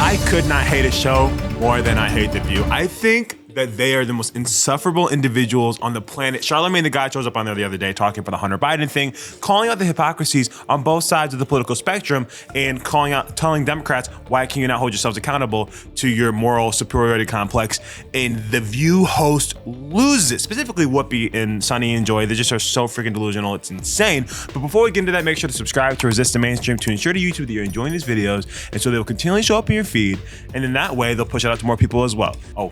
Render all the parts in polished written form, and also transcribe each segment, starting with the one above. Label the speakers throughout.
Speaker 1: I could not hate a show more than I hate The View. I think that they are the most insufferable individuals on the planet. Charlamagne the guy shows up on there the other day talking about the Hunter Biden thing, calling out the hypocrisies on both sides of the political spectrum and telling Democrats, why can you not hold yourselves accountable to your moral superiority complex? And The View host loses, specifically Whoopi and Sunny and Joy. They just are so freaking delusional. It's insane. But before we get into that, make sure to subscribe to Resist the Mainstream to ensure to YouTube that you're enjoying these videos. And so they'll continually show up in your feed. And in that way, they'll push it out to more people as well. Oh,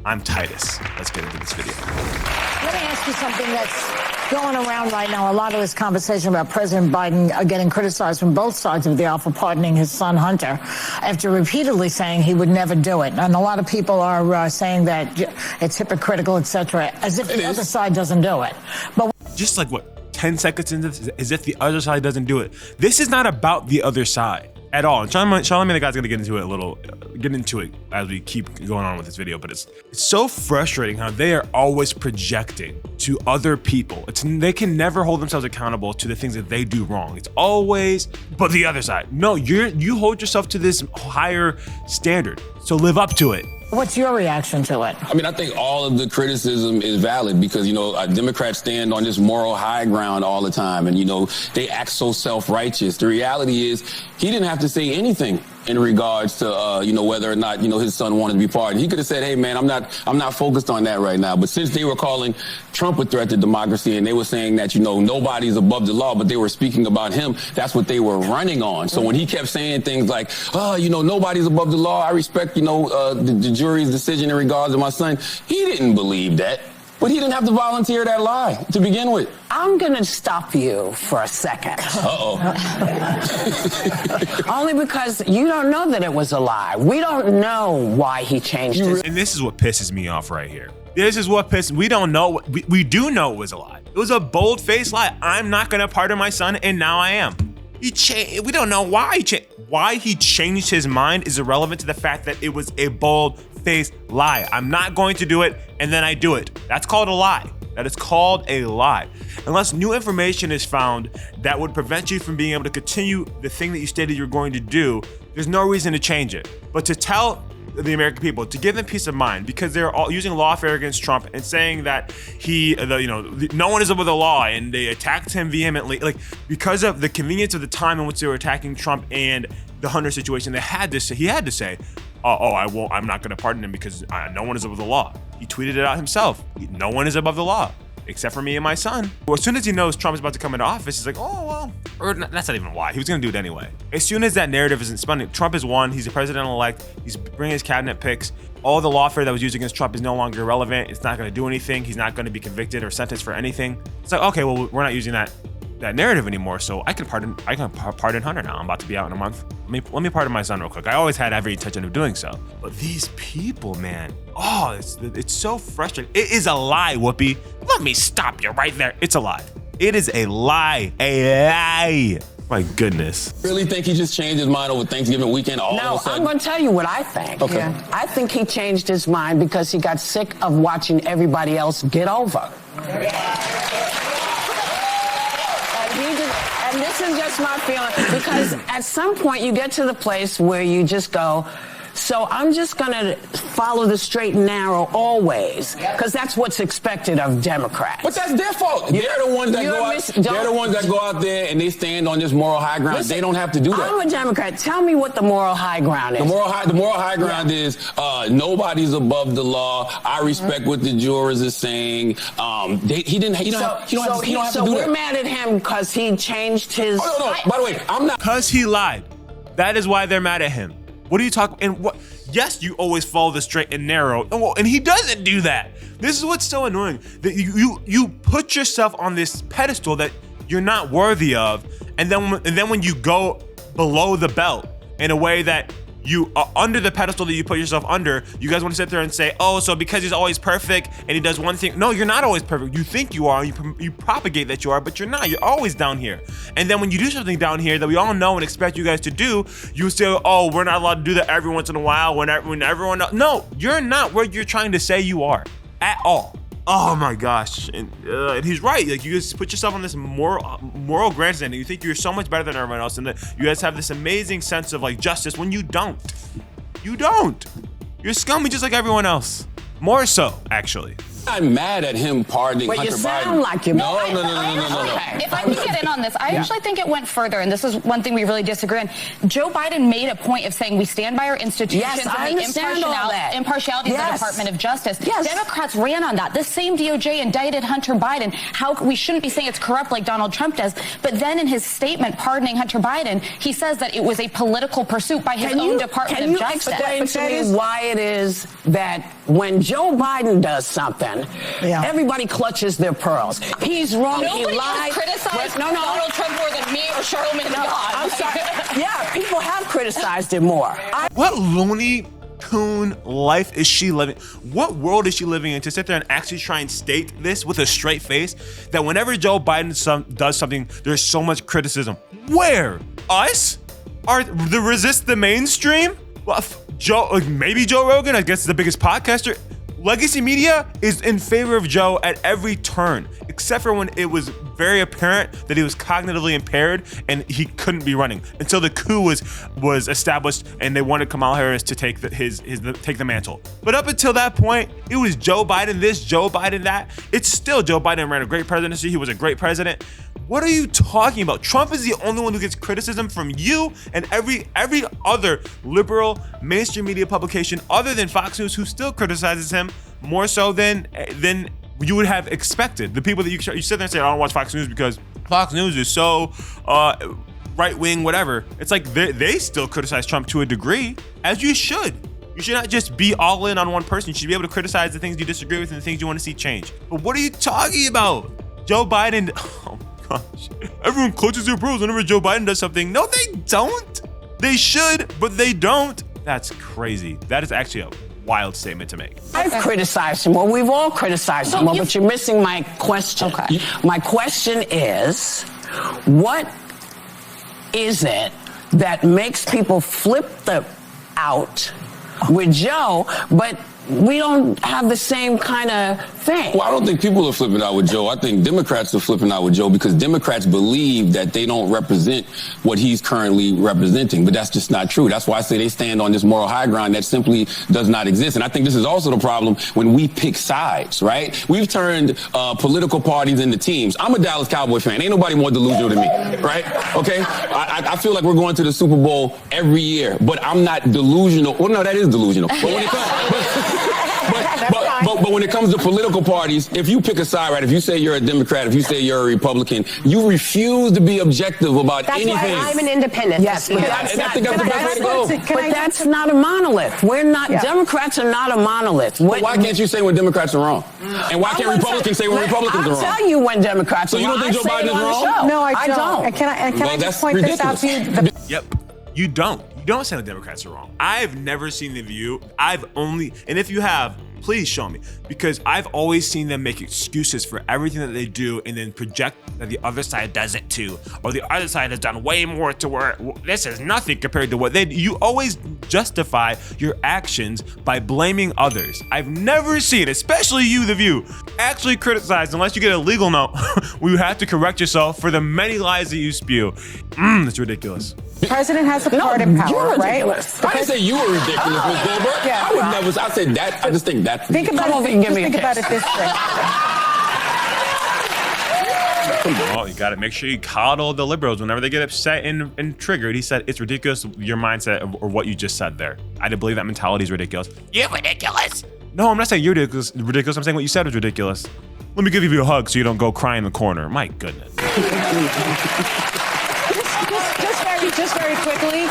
Speaker 1: I'm Titus. Let's get into this video.
Speaker 2: Let me ask you something that's going around right now. A lot of this conversation about President Biden getting criticized from both sides of the aisle for pardoning his son Hunter after repeatedly saying he would never do it. And a lot of people are saying that it's hypocritical, etc., as if the other side doesn't do it. But
Speaker 1: just like what, 10 seconds into this, as if the other side doesn't do it. This is not about the other side at all. And Charlamagne the guy's gonna get into it as we keep going on with this video, but it's so frustrating how they are always projecting to other people. They can never hold themselves accountable to the things that they do wrong. It's always, but the other side. No, you hold yourself to this higher standard, so live up to it.
Speaker 2: what's your reaction to it?
Speaker 3: I mean, I think all of the criticism is valid because, you know, Democrats stand on this moral high ground all the time. And, you know, they act so self-righteous. The reality is he didn't have to say anything in regards to, you know, whether or not, you know, his son wanted to be pardoned. He could have said, hey, man, I'm not focused on that right now. But since they were calling Trump a threat to democracy and they were saying that, you know, nobody's above the law, but they were speaking about him, that's what they were running on. So when he kept saying things like, oh, you know, nobody's above the law, I respect, you know, the jury's decision in regards to my son, he didn't believe that. But he didn't have to volunteer that lie to begin with.
Speaker 4: I'm going to stop you for a second.
Speaker 3: Uh-oh.
Speaker 4: Only because you don't know that it was a lie. We don't know why he changed his...
Speaker 1: And this is what pisses me off right here. This is what pisses... We don't know... We do know it was a lie. It was a bold-faced lie. I'm not going to pardon my son, and now I am. We don't know why he changed. Why he changed his mind is irrelevant to the fact that it was a bold-faced lie. I'm not going to do it, and then I do it. That's called a lie. That is called a lie. Unless new information is found that would prevent you from being able to continue the thing that you stated you're going to do, there's no reason to change it. But to tell the American people, to give them peace of mind, because they're all using lawfare against Trump and saying that no one is above the law, and they attacked him vehemently, like because of the convenience of the time in which they were attacking Trump and the Hunter situation. He had to say, I'm not going to pardon him because no one is above the law. He tweeted it out himself. No one is above the law except for me and my son. Well, as soon as he knows Trump is about to come into office, he's like, that's not even why. He was going to do it anyway. As soon as that narrative isn't spun, Trump has won. He's the president-elect. He's bringing his cabinet picks. All the lawfare that was used against Trump is no longer relevant. It's not going to do anything. He's not going to be convicted or sentenced for anything. It's like, okay, well, we're not using that narrative anymore, so I can pardon Hunter now. I'm about to be out in a month. Let me pardon my son real quick. I always had every intention of doing so. But these people, man, it's so frustrating. It is a lie, Whoopi. Let me stop you right there. It's a lie. It is a lie. A lie. My goodness.
Speaker 3: Really think he just changed his mind over Thanksgiving weekend all of a sudden?
Speaker 4: I'm going to tell you what I think.
Speaker 3: Okay.
Speaker 4: Yeah. I think he changed his mind because he got sick of watching everybody else get over. And this is just my feeling, because at some point you get to the place where you just go, so I'm just going to follow the straight and narrow always, because that's what's expected of Democrats.
Speaker 3: But that's their fault. They're the ones that go out there and they stand on this moral high ground. Listen, they don't have to do that.
Speaker 4: I'm a Democrat. Tell me what the moral high ground is.
Speaker 3: The moral high ground is nobody's above the law. I respect what the jurors are saying. He don't have to do that.
Speaker 4: So we're mad at him because he changed his...
Speaker 3: Oh, no. By the way, I'm not...
Speaker 1: Because he lied. That is why they're mad at him. What are you talking? And what? Yes, you always follow the straight and narrow, and he doesn't do that. This is what's so annoying. That you put yourself on this pedestal that you're not worthy of, and then when you go below the belt in a way that you are under the pedestal that you put yourself under, you guys want to sit there and say, oh, so because he's always perfect and he does one thing. No, you're not always perfect. You think you are, you propagate that you are, but you're not. You're always down here. And then when you do something down here that we all know and expect you guys to do, you say, oh, we're not allowed to do that every once in a while when everyone else. No, you're not where you're trying to say you are at all. Oh my gosh, and he's right. Like, you guys put yourself on this moral grandstand, and you think you're so much better than everyone else, and that you guys have this amazing sense of like justice when you don't. You don't. You're scummy just like everyone else. More so, actually.
Speaker 3: I'm mad at him pardoning
Speaker 4: But
Speaker 3: Hunter
Speaker 4: you
Speaker 3: Biden.
Speaker 4: sound like you're
Speaker 3: No.
Speaker 5: If I can get in on this, I actually think it went further, and this is one thing we really disagree on. Joe Biden made a point of saying we stand by our institutions
Speaker 4: Yes, I
Speaker 5: and the
Speaker 4: understand all that.
Speaker 5: impartiality of the
Speaker 4: Yes.
Speaker 5: Department of Justice.
Speaker 4: Yes.
Speaker 5: Democrats ran on that. The same DOJ indicted Hunter Biden. How we shouldn't be saying it's corrupt like Donald Trump does. But then in his statement pardoning Hunter Biden, he says that it was a political pursuit by his own Department of Justice.
Speaker 4: Can you explain to me why it is that when Joe Biden does something, everybody clutches their pearls? He's wrong.
Speaker 5: Nobody
Speaker 4: he lied.
Speaker 5: has criticized Donald Trump more than me or Charlamagne.
Speaker 4: No, I'm sorry. Yeah, people have criticized him more.
Speaker 1: What loony coon life is she living? What world is she living in to sit there and actually try and state this with a straight face that whenever Joe Biden does something, there's so much criticism? Where? Us? Are the resist the mainstream? Well, maybe Joe Rogan, I guess, is the biggest podcaster. Legacy media is in favor of Joe at every turn, except for when it was very apparent that he was cognitively impaired and he couldn't be running until the coup was established and they wanted Kamala Harris to take the mantle. But up until that point, it was Joe Biden this, Joe Biden that. It's still Joe Biden ran a great presidency. He was a great president. What are you talking about? Trump is the only one who gets criticism from you and every other liberal mainstream media publication other than Fox News, who still criticizes him more so than you would have expected. The people that you sit there and say, I don't watch Fox News because Fox News is so right-wing, whatever. It's like they still criticize Trump to a degree, as you should. You should not just be all in on one person. You should be able to criticize the things you disagree with and the things you want to see change. But what are you talking about? Joe Biden, oh gosh. Everyone clutches their pearls whenever Joe Biden does something. No, they don't. They should, but they don't. That's crazy. That is actually a wild statement to make.
Speaker 4: I've criticized him. Well, we've all criticized him, but you're missing my question. Okay. My question is, what is it that makes people flip out with Joe, but we don't have the same kind of thing?
Speaker 3: Well, I don't think people are flipping out with Joe. I think Democrats are flipping out with Joe because Democrats believe that they don't represent what he's currently representing. But that's just not true. That's why I say they stand on this moral high ground that simply does not exist. And I think this is also the problem when we pick sides, right? We've turned political parties into teams. I'm a Dallas Cowboy fan. Ain't nobody more delusional than me, right? Okay? I feel like we're going to the Super Bowl every year, but I'm not delusional. Well, no, that is delusional. But when it comes... But when it comes to political parties, if you pick a side, right, if you say you're a Democrat, if you say you're a Republican, you refuse to be objective about anything.
Speaker 6: That's why I'm an independent.
Speaker 4: Yes, but
Speaker 3: I think that's the best way to go.
Speaker 4: But that's not a monolith. We're not, Democrats are not a monolith.
Speaker 3: But why can't you say when Democrats are wrong? And why can't Republicans say when Republicans are wrong?
Speaker 4: I'll tell you when Democrats are wrong.
Speaker 3: So you don't think Joe Biden is wrong?
Speaker 2: No, I don't. And can I just point this out to you?
Speaker 1: Yep. You don't. You don't say the Democrats are wrong. I've never seen The View. And if you have, please show me. Because I've always seen them make excuses for everything that they do and then project that the other side does it too. Or the other side has done way more to where this is nothing compared to what they do. You always justify your actions by blaming others. I've never seen, especially you, The View, actually criticized unless you get a legal note where you have to correct yourself for the many lies that you spew. It's ridiculous.
Speaker 2: The president has the pardon power, right?
Speaker 3: I didn't say you were ridiculous, Ms. Goldberg.
Speaker 2: Yeah.
Speaker 3: I would never. I said that. I just think that's.
Speaker 2: Think about it this way.
Speaker 1: Well, you got to make sure you coddle the liberals whenever they get upset and triggered. He said, it's ridiculous, your mindset or what you just said there. I didn't believe that mentality is ridiculous. You're ridiculous. No, I'm not saying you're ridiculous. I'm saying what you said was ridiculous. Let me give you a hug so you don't go cry in the corner. My goodness.
Speaker 2: Just very quickly,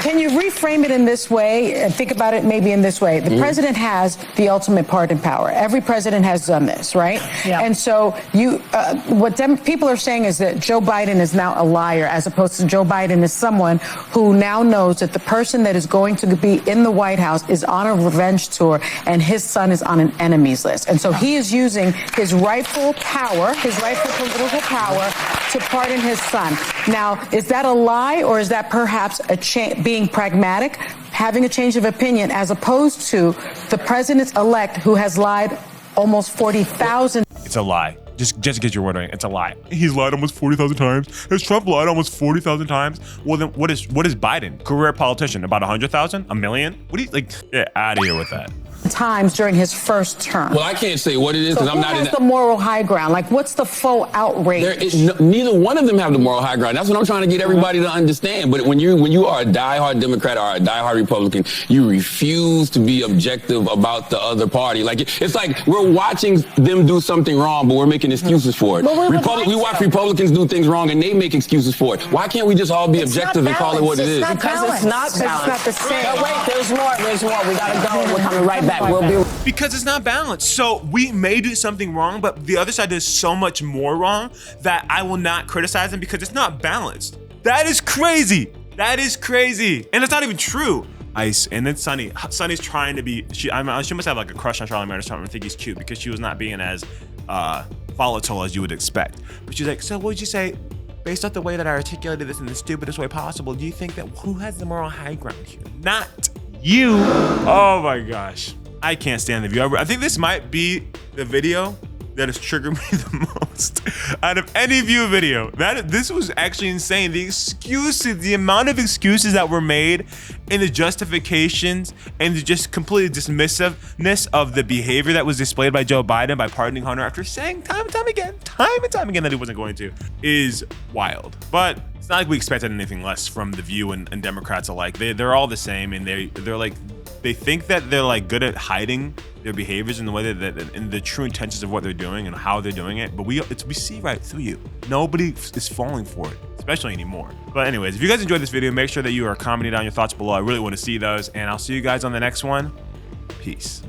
Speaker 2: can you reframe it in this way and think about it maybe in this way? The president has the ultimate pardon power. Every president has done this, right? Yeah. And so people are saying is that Joe Biden is now a liar, as opposed to Joe Biden is someone who now knows that the person that is going to be in the White House is on a revenge tour and his son is on an enemies list. And so he is using his rightful political power to pardon his son. Now, is that a lie, or is that perhaps being pragmatic, having a change of opinion, as opposed to the president-elect who has lied almost 40,000?
Speaker 1: It's a lie. Just in case you're wondering, it's a lie. He's lied almost 40,000 times. Has Trump lied almost 40,000 times? Well, then what is Biden? Career politician, about 100,000? A million? What do you, like, get out of here with that.
Speaker 4: Times during his first term.
Speaker 3: Well, I can't say what it is because I'm not in
Speaker 4: the moral high ground. Like, what's the faux outrage?
Speaker 3: Neither one of them have the moral high ground. That's what I'm trying to get everybody to understand. But when you are a diehard Democrat or a diehard Republican, you refuse to be objective about the other party. Like, it's like we're watching them do something wrong, but we're making excuses for it. We watch Republicans do things wrong and they make excuses for it. Why can't we just all be objective and call it what it is?
Speaker 4: Because it's not balanced. It's not the same. No, wait, there's more. We gotta go. We're coming right back.
Speaker 1: Because it's not balanced. So we may do something wrong, but the other side does so much more wrong that I will not criticize them because it's not balanced. That is crazy. That is crazy. And it's not even true. Ice. And then Sunny. Sunny's trying to be, she must have like a crush on Charlamagne or something. I think he's cute because she was not being as volatile as you would expect. But she's like, so what would you say, based off the way that I articulated this in the stupidest way possible, do you think that who has the moral high ground here? Not you. Oh my gosh. I can't stand the view. I think this might be the video that has triggered me the most out of any view video. This was actually insane. The excuses, the amount of excuses that were made and the justifications and the just complete dismissiveness of the behavior that was displayed by Joe Biden by pardoning Hunter after saying time and time again that he wasn't going to is wild. But it's not like we expected anything less from the View and Democrats alike. They're all the same, and they're like, they think that they're like good at hiding their behaviors in the way that and the true intentions of what they're doing and how they're doing it. But we see right through you. Nobody is falling for it, especially anymore. But anyways, if you guys enjoyed this video, make sure that you are commenting down your thoughts below. I really want to see those, and I'll see you guys on the next one. Peace.